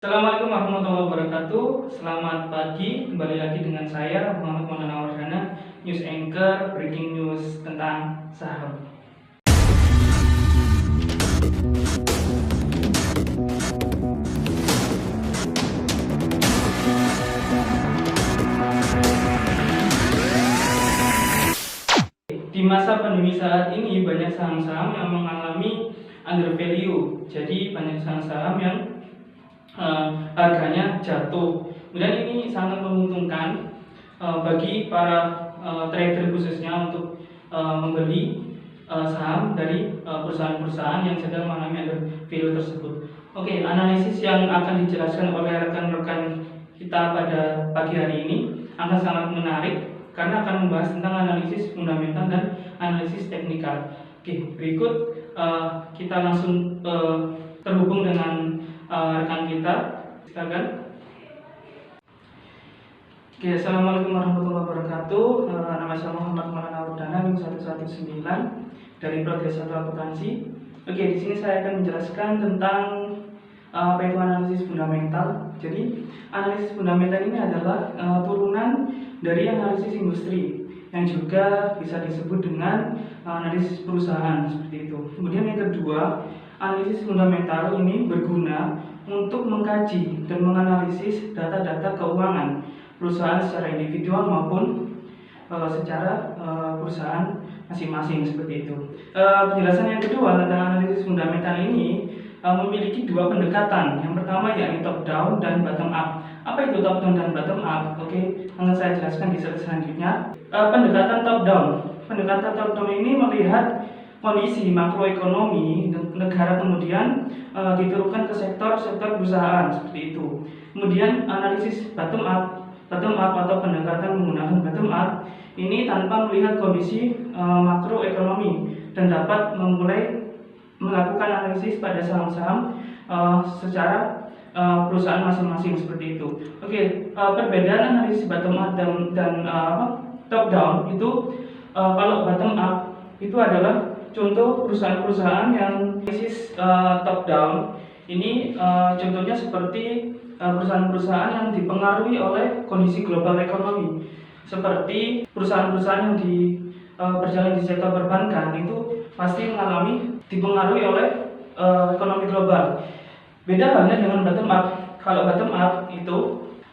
Assalamualaikum warahmatullahi wabarakatuh. Selamat pagi, kembali lagi dengan saya Muhammad Maulana Wardana, News Anchor, breaking news tentang saham. Di masa pandemi saat ini banyak saham-saham yang mengalami under value. Jadi banyak saham-saham yang harganya jatuh. Kemudian ini sangat menguntungkan bagi para trader khususnya untuk membeli saham dari perusahaan-perusahaan yang sedang mengalami under value tersebut. Oke, analisis yang akan dijelaskan oleh rekan-rekan kita pada pagi hari ini akan sangat menarik karena akan membahas tentang analisis fundamental dan analisis teknikal. Oke, berikut kita langsung terhubung dengan rekan kita, silakan. Oke, assalamualaikum warahmatullahi wabarakatuh. Nama saya Muhammad Maulana Wardana, NIM 119 dari Prodi S1 Akuntansi. Oke, di sini saya akan menjelaskan tentang apa itu analisis fundamental. Jadi, analisis fundamental ini adalah turunan dari analisis industri yang juga bisa disebut dengan analisis perusahaan seperti itu. Kemudian yang kedua, analisis fundamental ini berguna untuk mengkaji dan menganalisis data-data keuangan perusahaan secara individual maupun secara perusahaan masing-masing seperti itu. Penjelasan yang kedua tentang analisis fundamental ini memiliki dua pendekatan. Yang pertama yakni top down dan bottom up. Apa itu top down dan bottom up? Oke, akan saya jelaskan di slide selanjutnya. Pendekatan top down. Pendekatan top down ini melihat kondisi makroekonomi negara, kemudian diturunkan ke sektor-sektor perusahaan seperti itu. Kemudian analisis bottom up atau pendekatan menggunakan bottom up ini tanpa melihat kondisi makroekonomi dan dapat memulai melakukan analisis pada saham-saham secara perusahaan masing-masing seperti itu. Oke, perbedaan analisis bottom up dan top down itu, kalau bottom up itu adalah contoh perusahaan-perusahaan yang analisis top down ini contohnya seperti perusahaan-perusahaan yang dipengaruhi oleh kondisi global ekonomi, seperti perusahaan-perusahaan yang berjalan di sektor perbankan itu pasti dipengaruhi oleh ekonomi global. Beda halnya dengan bottom up. Kalau bottom up itu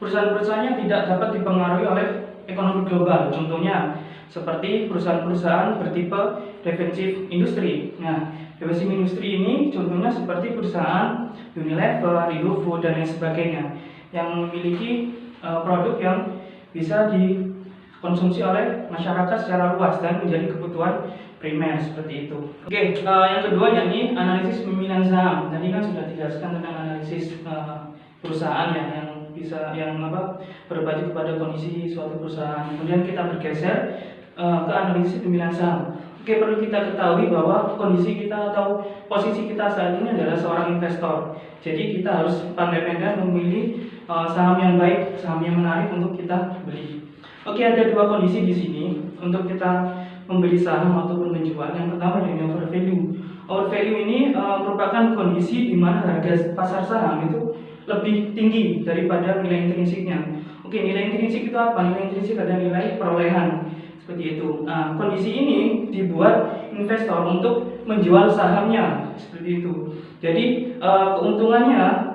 perusahaan-perusahaan yang tidak dapat dipengaruhi oleh ekonomi global. Contohnya seperti perusahaan-perusahaan bertipe defensive industri. Nah, defensive industri ini contohnya seperti perusahaan Unilever, Indofood dan lain sebagainya yang memiliki produk yang bisa dikonsumsi oleh masyarakat secara luas dan menjadi kebutuhan primer seperti itu. Oke, yang kedua yakni analisis pemilihan saham. Tadi kan sudah dijelaskan tentang analisis perusahaan yang berbaju kepada kondisi suatu perusahaan. Kemudian kita bergeser ke analisis pemilihan saham. Oke, perlu kita ketahui bahwa kondisi kita atau posisi kita saat ini adalah seorang investor. Jadi kita harus pandai-pandai memilih saham yang baik, saham yang menarik untuk kita beli. Oke, ada dua kondisi di sini untuk kita membeli saham ataupun menjual. Yang pertama yaitu overvalue. Overvalue ini merupakan kondisi di mana harga pasar saham itu lebih tinggi daripada nilai intrinsiknya. Oke, nilai intrinsik itu apa? Nilai intrinsik adalah nilai perolehan seperti itu. Nah, kondisi ini dibuat investor untuk menjual sahamnya seperti itu. Jadi keuntungannya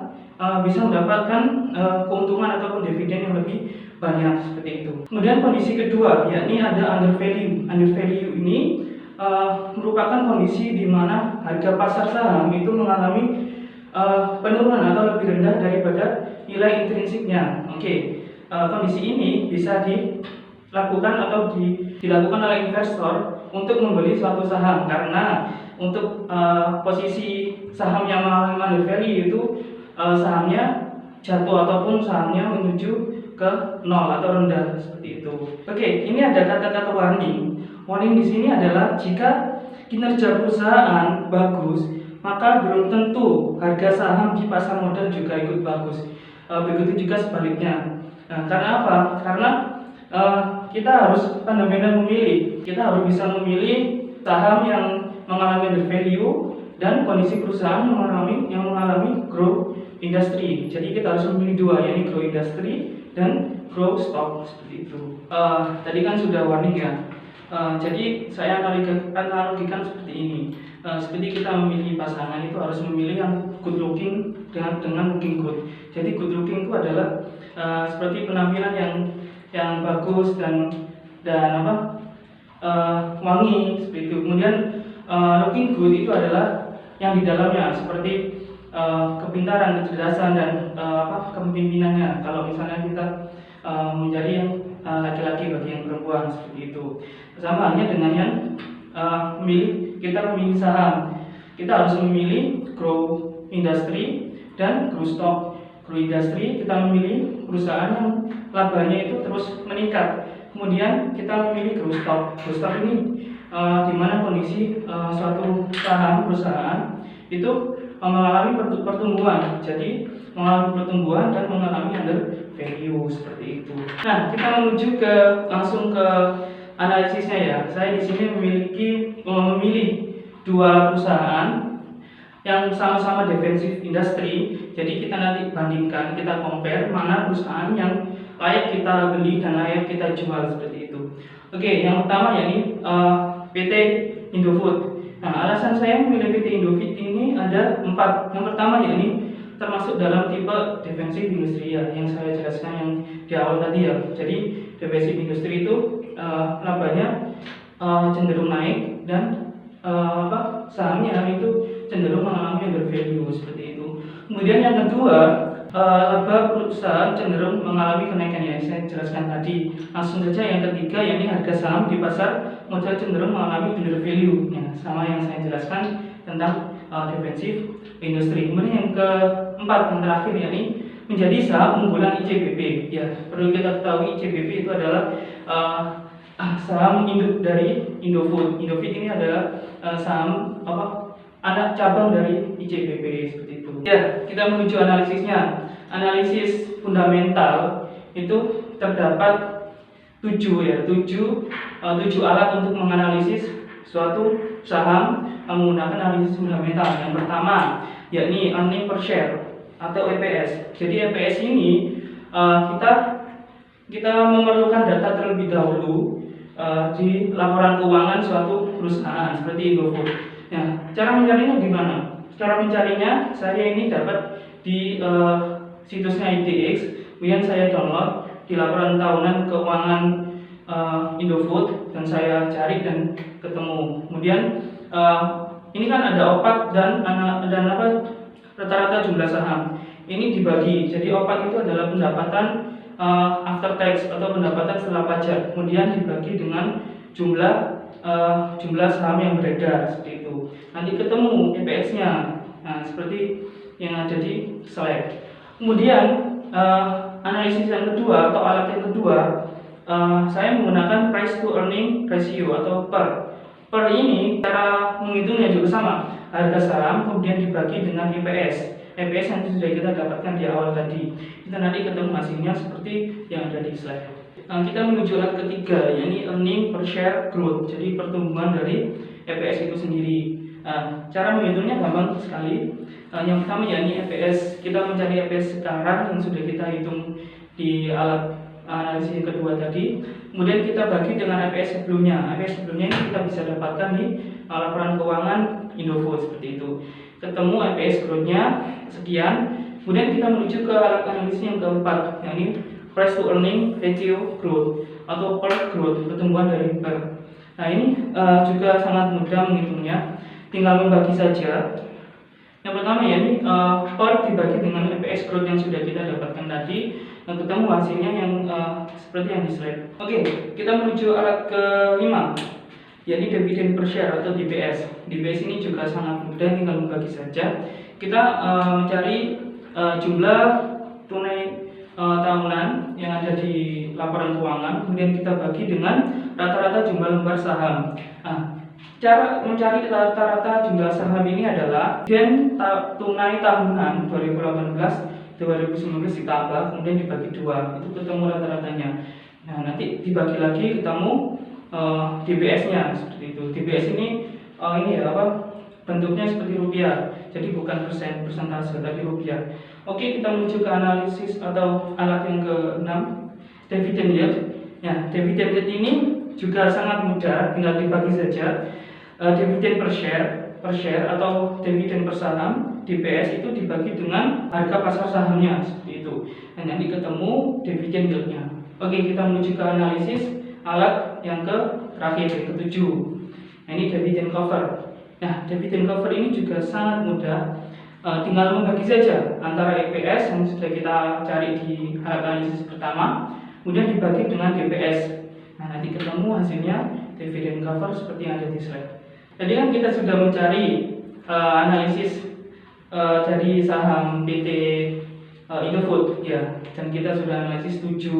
bisa mendapatkan keuntungan ataupun dividen yang lebih banyak seperti itu. Kemudian kondisi kedua yakni ada undervalue. Undervalue ini merupakan kondisi di mana harga pasar saham itu mengalami penurunan atau lebih rendah daripada nilai intrinsiknya. Oke, kondisi ini bisa dilakukan oleh investor untuk membeli suatu saham, karena untuk posisi saham yang mengalami undervalue itu sahamnya jatuh ataupun sahamnya menuju ke nol atau rendah seperti itu. Oke, ini ada kata-kata warning. Warning di sini adalah jika kinerja perusahaan bagus, maka belum tentu harga saham di pasar modal juga ikut bagus. Begitu juga sebaliknya. Nah, karena apa? Karena kita harus pandai-pandai memilih. Kita harus bisa memilih saham yang mengalami undervalue dan kondisi perusahaan yang mengalami growth industry. Jadi kita harus memilih dua, yaitu growth industry dan growth stock seperti itu. Tadi kan sudah warning ya. Jadi saya analogikan seperti ini. Seperti kita memilih pasangan itu harus memilih yang good looking dengan looking good. Jadi good looking itu adalah seperti penampilan yang bagus dan wangi seperti itu. Kemudian looking good itu adalah yang di dalamnya seperti kepintaran, kecerdasan dan kepemimpinannya. Kalau misalnya kita mencari yang laki-laki bagi yang perempuan seperti itu. Sama halnya dengan yang kita memilih saham. Kita harus memilih growth industry dan growth stock. Growth industry kita memilih perusahaan yang labanya itu terus meningkat. Kemudian kita memilih growth stock. Growth stock ini di mana kondisi suatu saham perusahaan itu mengalami pertumbuhan. Jadi mengalami pertumbuhan dan mengalami under value seperti itu. Nah, kita menuju langsung ke analisisnya ya. Saya di sini memilih dua perusahaan yang sama-sama defensive industry. Jadi kita nanti bandingkan, kita compare mana perusahaan yang layak kita beli dan layak kita jual seperti itu. Oke, yang pertama yakni PT Indofood. Nah, alasan saya memilih PT Indofood ini ada 4. Yang pertama yakni termasuk dalam tipe defensive industri ya, yang saya jelaskan yang di awal tadi ya. Jadi defensive industri itu labanya cenderung naik dan sahamnya itu cenderung mengalami under value seperti itu. Kemudian yang kedua, laba perusahaan cenderung mengalami kenaikan yang saya jelaskan tadi. Langsung saja yang ketiga, yakni harga saham di pasar modal cenderung mengalami under value. Ya, sama yang saya jelaskan tentang defensive industri. Kemudian yang keempat, yang terakhir yakni menjadi saham unggulan ICBP. Ya, perlu kita ketahui ICBP itu adalah saham induk dari Indofood. Indofood ini adalah saham anak cabang dari ICBP seperti itu. Ya, kita menuju analisisnya. Analisis fundamental itu terdapat 7 alat untuk menganalisis suatu saham menggunakan analisis fundamental. Yang pertama yakni earning per share atau EPS. Jadi EPS ini kita memerlukan data terlebih dahulu di laporan keuangan suatu perusahaan seperti Indofood. Nah, cara mencarinya gimana? Cara mencarinya saya ini dapat di situsnya IDX, kemudian saya download di laporan tahunan keuangan Indofood dan saya cari dan ketemu. Kemudian ini kan ada OPAT dan rata-rata jumlah saham. Ini dibagi. Jadi OPAT itu adalah pendapatan after tax atau pendapatan setelah pajak. Kemudian dibagi dengan jumlah saham yang beredar seperti itu. Nanti ketemu EPS-nya. Nah, seperti yang ada di slide. Kemudian analisis yang kedua atau alat yang kedua, saya menggunakan price to earning ratio atau PER. PER ini cara menghitungnya juga sama. Harga saham kemudian dibagi dengan EPS. EPS yang sudah kita dapatkan di awal tadi. Kita nanti ketemu hasilnya seperti yang ada di slide. Kita menuju alat ketiga, yakni earning per share growth. Jadi pertumbuhan dari EPS itu sendiri. Cara menghitungnya gampang sekali. Yang pertama yakni EPS. Kita mencari EPS sekarang yang sudah kita hitung di alat analisis yang kedua tadi. Kemudian kita bagi dengan EPS sebelumnya. EPS sebelumnya ini kita bisa dapatkan di laporan keuangan Indofood seperti itu. Ketemu EPS growth-nya sekian. Kemudian kita menuju ke alat analisis yang keempat, yakni price to earning ratio growth atau PER growth, pertumbuhan dari PER. Nah, ini juga sangat mudah menghitungnya, tinggal membagi saja. Yang pertama yakni PER dibagi dengan EPS growth yang sudah kita dapatkan tadi, dan ketemu hasilnya yang seperti yang di slide. Oke, kita menuju alat kelima, yakni dividen per share atau DPS. DPS ini juga sangat mudah, tinggal membagi saja. Kita mencari jumlah tunai tahunan yang ada di laporan keuangan, kemudian kita bagi dengan rata-rata jumlah lembar saham. Cara mencari rata-rata jumlah saham ini adalah dividen tunai tahunan 2018-2019 ditambah kemudian dibagi 2, itu ketemu rata-ratanya. Nah, nanti dibagi lagi ketemu DPS-nya seperti itu. DPS ini bentuknya seperti rupiah, jadi bukan persentase tapi rupiah. Oke, kita menuju ke analisis atau alat yang ke-6, dividend yield. Ya, dividend yield ini juga sangat mudah, tinggal dibagi saja. Dividen per share atau dividen per saham DPS itu dibagi dengan harga pasar sahamnya, seperti itu. Dan nanti ketemu dividen yieldnya. Oke, kita menuju ke analisis alat yang terakhir, yang ke-7. Nah, ini dividen cover. Nah, dividen cover ini juga sangat mudah. Tinggal membagi saja antara EPS yang sudah kita cari di alat analisis pertama, kemudian dibagi dengan DPS. Nah, nanti ketemu hasilnya dividen cover seperti yang ada di slide. Jadi kan kita sudah mencari analisis dari saham PT Indofood ya, dan kita sudah analisis 7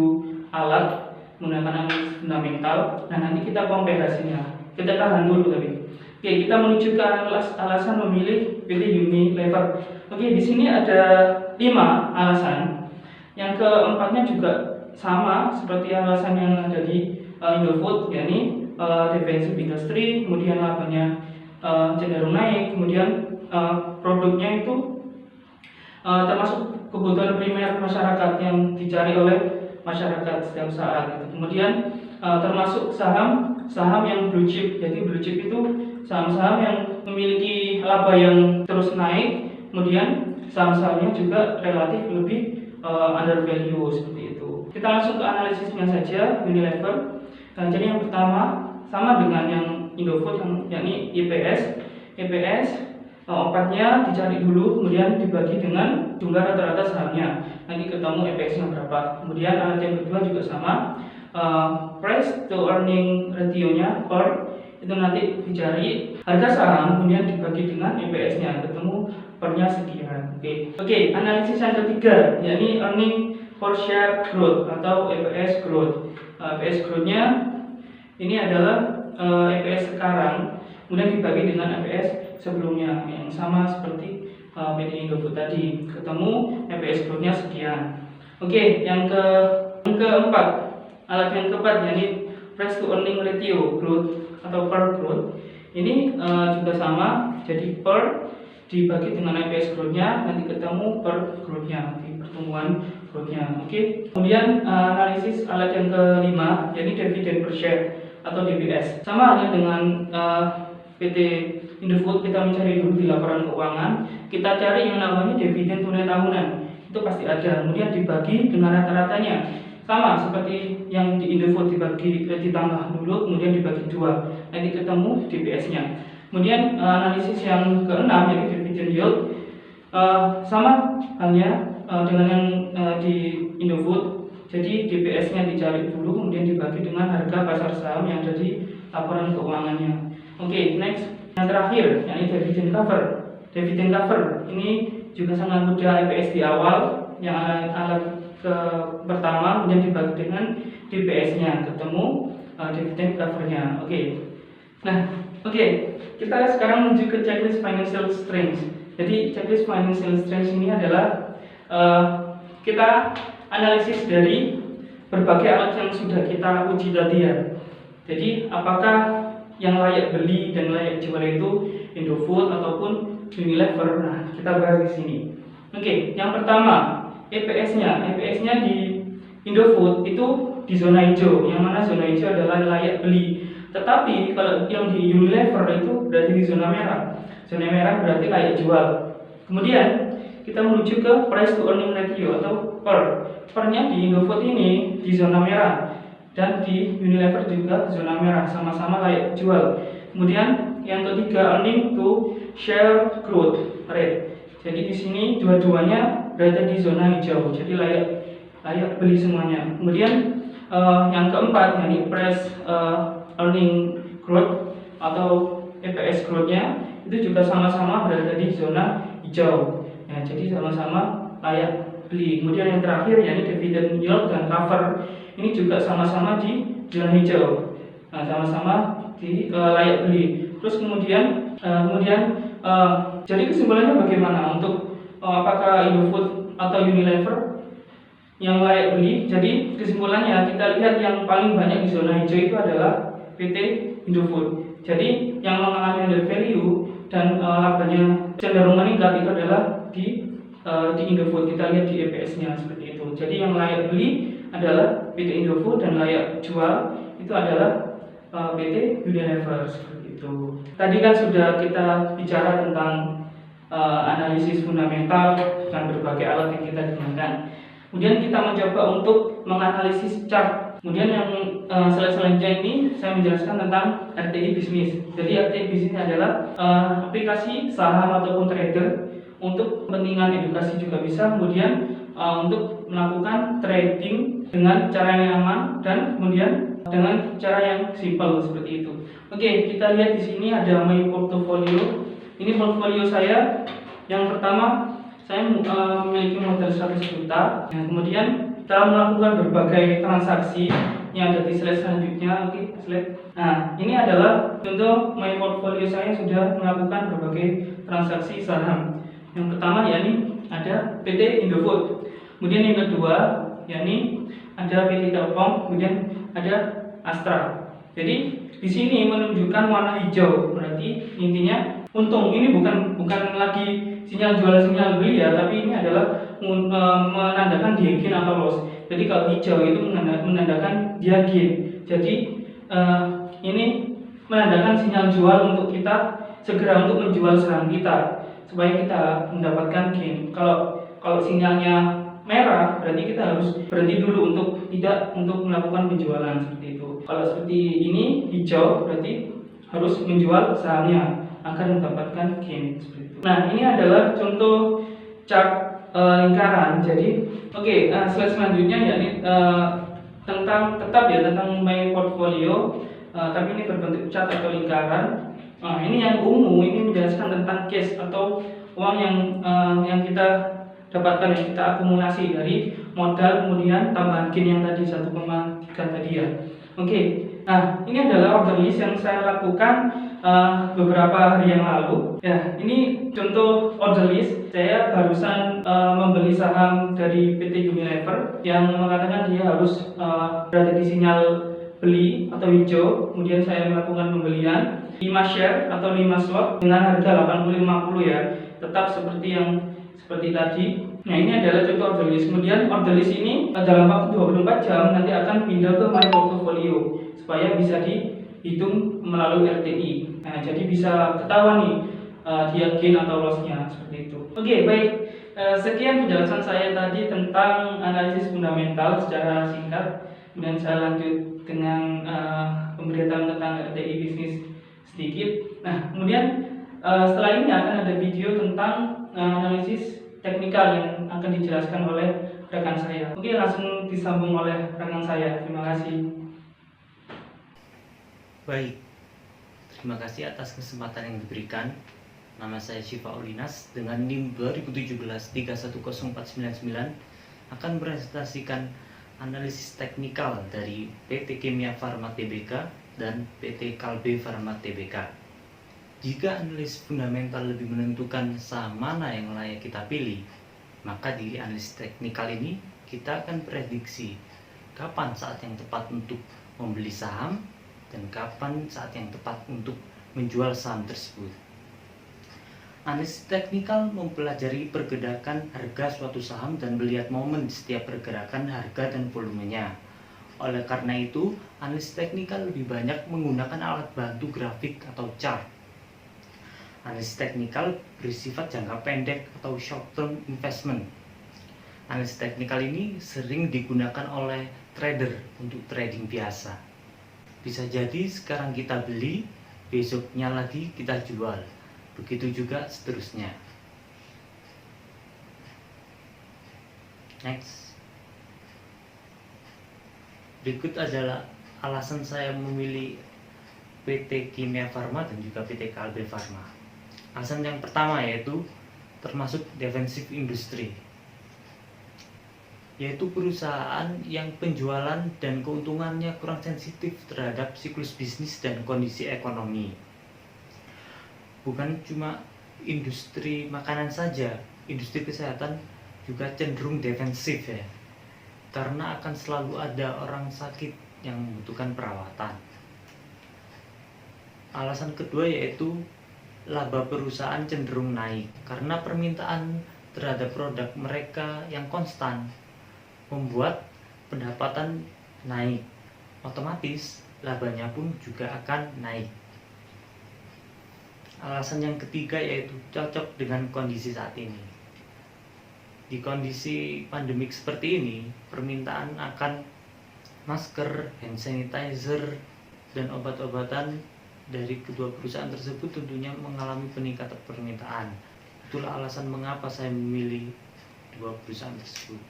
alat menggunakan analisis fundamental. Nah, nanti kita komparasinya. Kita tahan dulu tadi. Oke, kita menuju ke alasan memilih PT Unilever. Oke, di sini ada 5 alasan. Yang keempatnya juga sama seperti alasan yang ada di Indofood, yakni defensive industry, kemudian labanya cenderung naik, kemudian produknya itu termasuk kebutuhan primer masyarakat yang dicari oleh masyarakat setiap saat. Kemudian termasuk saham yang blue chip. Jadi blue chip itu saham-saham yang memiliki laba yang terus naik, kemudian saham-sahamnya juga relatif lebih under value, seperti itu. Kita langsung ke analisisnya saja. Unilever. Jadi yang pertama sama dengan yang Indofood, yakni EPS. Empatnya dicari dulu, kemudian dibagi dengan jumlah rata-rata sahamnya. Nanti ketemu EPS-nya berapa. Kemudian alat yang kedua juga sama, price to earning ratio-nya per, itu nanti dicari harga saham, kemudian dibagi dengan EPS-nya, ketemu pernya sekian. Oke, analisis yang ketiga, yakni earning per share growth atau EPS growth. EPS growth-nya ini adalah EPS sekarang, kemudian dibagi dengan EPS sebelumnya yang sama seperti PT Indofood tadi, ketemu EPS growth-nya sekian. Oke, yang keempat, alat yang keempat, yakni price to earning ratio growth atau per growth. Ini juga sama, jadi per dibagi dengan EPS growth-nya, nanti ketemu per growth-nya di pertumbuhan growth-nya. Oke. Kemudian analisis alat yang kelima, yakni dividend per share atau DPS. Sama halnya dengan PT Indofood, kita mencari dulu di laporan keuangan, kita cari yang namanya dividen tunai tahunan, itu pasti ada. Kemudian dibagi dengan rata-ratanya, sama seperti yang di Indofood, ditambah dulu, kemudian dibagi 2, nanti ketemu DPS-nya. Kemudian analisis yang keenam, yaitu dividend yield, sama halnya dengan yang di Indofood. Jadi DPS-nya dicari dulu, kemudian dibagi dengan harga pasar saham yang ada di laporan keuangannya. Oke, next. Yang terakhir, yakni dividend cover. Dividend cover ini juga sangat mudah, EPS di awal, yang alat pertama, kemudian dibagi dengan DPS-nya, ketemu dividend cover-nya. Nah, kita sekarang menuju ke checklist financial strength. Jadi checklist financial strength ini adalah kita analisis dari berbagai alat yang sudah kita uji tadi ya. Jadi apakah yang layak beli dan layak jual itu Indofood ataupun Unilever. Nah, kita bahas di sini. Yang pertama, EPS-nya di Indofood itu di zona hijau, yang mana zona hijau adalah layak beli. Tetapi kalau yang di Unilever itu berarti di zona merah. Zona merah berarti layak jual. Kemudian kita menuju ke price to earning ratio atau per. Per-nya di Indofood ini di zona merah dan di Unilever juga zona merah, sama-sama layak jual. Kemudian yang ketiga, earning to share growth rate. Jadi di sini dua-duanya berada di zona hijau, jadi layak beli semuanya. Kemudian yang keempat, yakni price earning growth atau EPS growth-nya itu juga sama-sama berada di zona hijau. Ya, jadi sama-sama layak beli. Kemudian yang terakhir, yakni dividend yield dan cover, ini juga sama-sama di zona hijau. Nah, sama-sama di layak beli. Terus kemudian jadi kesimpulannya bagaimana untuk apakah Indofood atau Unilever yang layak beli? Jadi kesimpulannya kita lihat yang paling banyak di zona hijau itu adalah PT Indofood. Jadi yang mengalami under value dan labanya cenderung meningkat itu adalah di Indofood. Kita lihat di EPS-nya seperti itu. Jadi yang layak beli adalah PT Indofood dan layak jual itu adalah PT Unilever seperti itu. Tadi kan sudah kita bicara tentang analisis fundamental dengan berbagai alat yang kita gunakan. Kemudian kita mencoba untuk menganalisis chart. Kemudian yang selanjutnya ini saya menjelaskan tentang RTI bisnis. Jadi RTI bisnis adalah aplikasi saham ataupun trader untuk kepentingan edukasi juga bisa. Kemudian untuk melakukan trading dengan cara yang aman dan kemudian dengan cara yang simpel seperti itu. Oke, kita lihat di sini ada my portfolio. Ini portfolio saya. Yang pertama, saya memiliki modal 100 juta. Nah, kemudian setelah melakukan berbagai transaksi yang ada di slide selanjutnya. Oke, slide. Nah, ini adalah contoh my portfolio saya sudah melakukan berbagai transaksi saham. Yang pertama yakni ada PT Indofood. Kemudian yang kedua yakni ada PT Telkom, kemudian ada Astra. Jadi di sini menunjukkan warna hijau, berarti intinya untung. Ini bukan lagi sinyal jual sinyal beli ya, tapi ini adalah menandakan dia gain atau loss. Jadi kalau hijau itu menandakan dia gain. Jadi ini menandakan sinyal jual untuk kita segera untuk menjual saham kita supaya kita mendapatkan gain. Kalau sinyalnya merah berarti kita harus berhenti dulu untuk melakukan penjualan seperti itu. Kalau seperti ini hijau berarti harus menjual sahamnya agar mendapatkan gain seperti itu. Nah, ini adalah contoh chart lingkaran. Jadi slide selanjutnya yakni tentang my portfolio, tapi ini berbentuk chart atau lingkaran. Ini yang ungu ini menjelaskan tentang cash atau uang yang kita dapatkan, yang kita akumulasi dari modal kemudian tambahan gain yang tadi 1,3 tadi ya. Nah ini adalah order list yang saya lakukan beberapa hari yang lalu. Ya, ini contoh order list. Saya barusan membeli saham dari PT Unilever yang mengatakan dia harus berada di sinyal beli atau hijau. Kemudian saya melakukan pembelian 5 share atau 5 slot dengan harga 80.50 ya. Tetap seperti tadi. Nah, ini adalah contoh order list. Kemudian order list ini dalam waktu 24 jam nanti akan pindah ke my portfolio supaya bisa dihitung melalui RTI. Nah, jadi bisa ketahuan nih dia gain atau loss-nya seperti itu. Baik. Sekian penjelasan saya tadi tentang analisis fundamental secara singkat. Kemudian saya lanjut dengan pemberitahuan tentang RTI bisnis sedikit. Nah, kemudian setelah ini akan ada video tentang analisis teknikal yang akan dijelaskan oleh rekan saya. Langsung disambung oleh rekan saya. Terima kasih. Baik, terima kasih atas kesempatan yang diberikan. Nama saya Syifa Ulinas dengan NIM 2017-310499 akan presentasikan analisis teknikal dari PT Kimia Farma Tbk dan PT Kalbe Farma Tbk. Jika analisis fundamental lebih menentukan saham mana yang layak kita pilih, maka di analisis teknikal ini kita akan prediksi kapan saat yang tepat untuk membeli saham dan kapan saat yang tepat untuk menjual saham tersebut. Analisis teknikal mempelajari pergerakan harga suatu saham dan melihat momen setiap pergerakan harga dan volumenya. Oleh karena itu, analisis teknikal lebih banyak menggunakan alat bantu grafik atau chart. Analisis teknikal bersifat jangka pendek atau short term investment. Analisis teknikal ini sering digunakan oleh trader untuk trading biasa. Bisa jadi sekarang kita beli, besoknya lagi kita jual. Begitu juga seterusnya. Next. Berikut adalah alasan saya memilih PT Kimia Farma dan juga PT Kalbe Farma. Alasan yang pertama yaitu termasuk defensive industry, yaitu perusahaan yang penjualan dan keuntungannya kurang sensitif terhadap siklus bisnis dan kondisi ekonomi. Bukan cuma industri makanan saja, industri kesehatan juga cenderung defensif ya, karena akan selalu ada orang sakit yang membutuhkan perawatan. Alasan kedua yaitu laba perusahaan cenderung naik karena permintaan terhadap produk mereka yang konstan membuat pendapatan naik, otomatis labanya pun juga akan naik. Alasan yang ketiga yaitu cocok dengan kondisi saat ini. Di kondisi pandemik seperti ini, permintaan akan masker, hand sanitizer, dan obat-obatan dari kedua perusahaan tersebut tentunya mengalami peningkatan permintaan. Itulah alasan mengapa saya memilih dua perusahaan tersebut.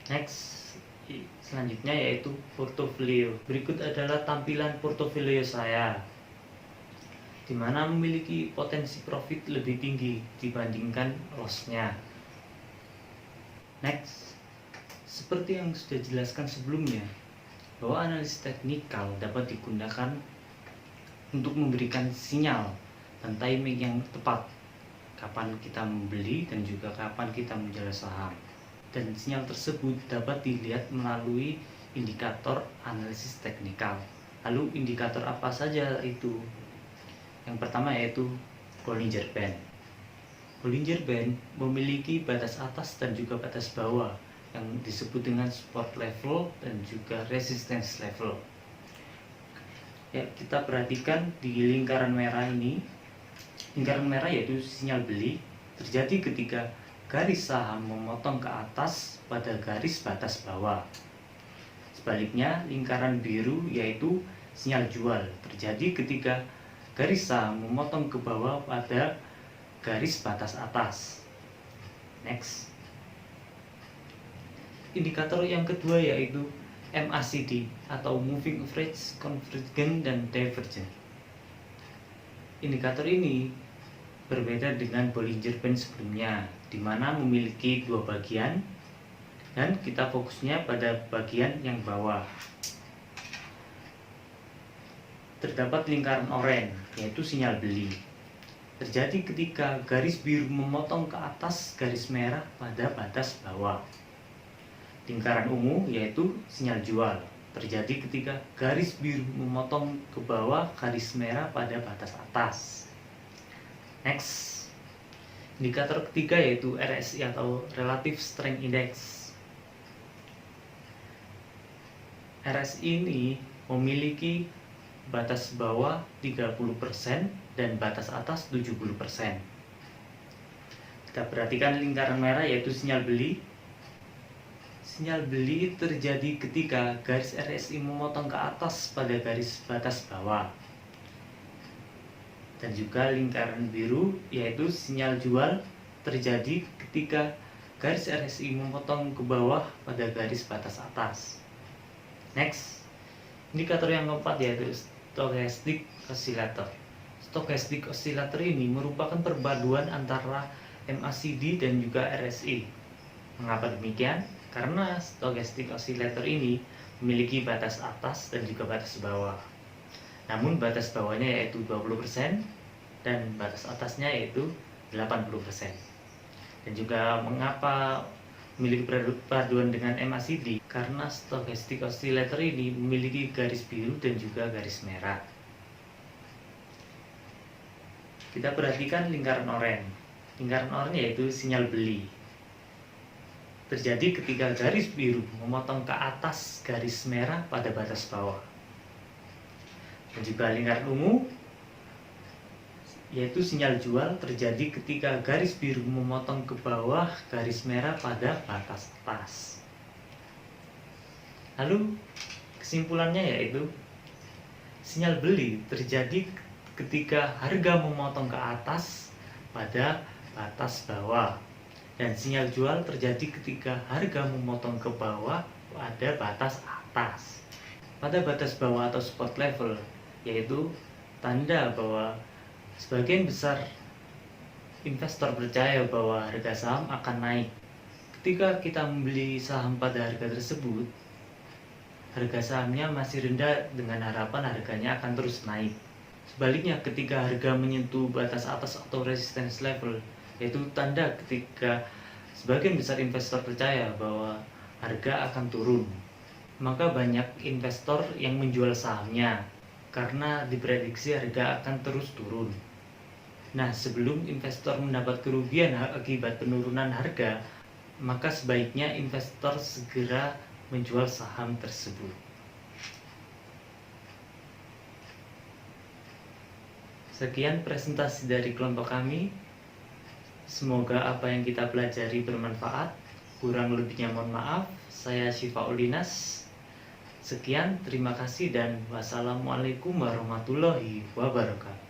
Next, selanjutnya yaitu portofolio. Berikut adalah tampilan portofolio saya, di mana memiliki potensi profit lebih tinggi dibandingkan loss-nya. Next, seperti yang sudah dijelaskan sebelumnya, bahwa analisis teknikal dapat digunakan untuk memberikan sinyal dan timing yang tepat kapan kita membeli dan juga kapan kita menjual saham. Dan sinyal tersebut dapat dilihat melalui indikator analisis teknikal. Lalu indikator apa saja itu? Yang pertama yaitu Bollinger Band. Bollinger Band memiliki batas atas dan juga batas bawah yang disebut dengan support level dan juga resistance level. Ya, kita perhatikan di lingkaran merah ini. Lingkaran merah yaitu sinyal beli terjadi ketika garis saham memotong ke atas pada garis batas bawah. Sebaliknya, lingkaran biru yaitu sinyal jual terjadi ketika garis saham memotong ke bawah pada garis batas atas. Next. Indikator yang kedua yaitu MACD atau Moving Average, Convergent, dan Divergent. Indikator ini berbeda dengan Bollinger Band sebelumnya, di mana memiliki dua bagian dan kita fokusnya pada bagian yang bawah. Terdapat lingkaran oranye yaitu sinyal beli terjadi ketika garis biru memotong ke atas garis merah pada batas bawah. Lingkaran ungu yaitu sinyal jual terjadi ketika garis biru memotong ke bawah garis merah pada batas atas. Next, indikator ketiga yaitu RSI atau Relative Strength Index. RSI ini memiliki batas bawah 30% dan batas atas 70%. Kita perhatikan lingkaran merah yaitu sinyal beli. Sinyal beli terjadi ketika garis RSI memotong ke atas pada garis batas bawah. Dan juga lingkaran biru yaitu sinyal jual terjadi ketika garis RSI memotong ke bawah pada garis batas atas. Next, indikator yang keempat yaitu Stochastic Oscillator. Stochastic Oscillator ini merupakan perpaduan antara MACD dan juga RSI. Mengapa demikian? Karena Stochastic Oscillator ini memiliki batas atas dan juga batas bawah. Namun batas bawahnya yaitu 20% dan batas atasnya yaitu 80%. Dan juga mengapa memiliki perpaduan dengan MACD? Karena Stochastic Oscillator ini memiliki garis biru dan juga garis merah. Kita perhatikan lingkaran oranye. Lingkaran oranye yaitu sinyal beli terjadi ketika garis biru memotong ke atas garis merah pada batas bawah. Dan juga lingkaran ungu yaitu sinyal jual terjadi ketika garis biru memotong ke bawah garis merah pada batas atas. Lalu kesimpulannya yaitu sinyal beli terjadi ketika harga memotong ke atas pada batas bawah, dan sinyal jual terjadi ketika harga memotong ke bawah pada batas atas. Pada batas bawah atau support level yaitu tanda bahwa sebagian besar investor percaya bahwa harga saham akan naik. Ketika kita membeli saham pada harga tersebut, harga sahamnya masih rendah dengan harapan harganya akan terus naik. Sebaliknya, ketika harga menyentuh batas atas atau resistance level, yaitu tanda ketika sebagian besar investor percaya bahwa harga akan turun, maka banyak investor yang menjual sahamnya karena diprediksi harga akan terus turun. Nah, sebelum investor mendapat kerugian akibat penurunan harga, maka sebaiknya investor segera menjual saham tersebut. Sekian presentasi dari kelompok kami. Semoga apa yang kita pelajari bermanfaat. Kurang lebihnya mohon maaf. Saya Syifa Ulinas. Sekian, terima kasih dan wassalamualaikum warahmatullahi wabarakatuh.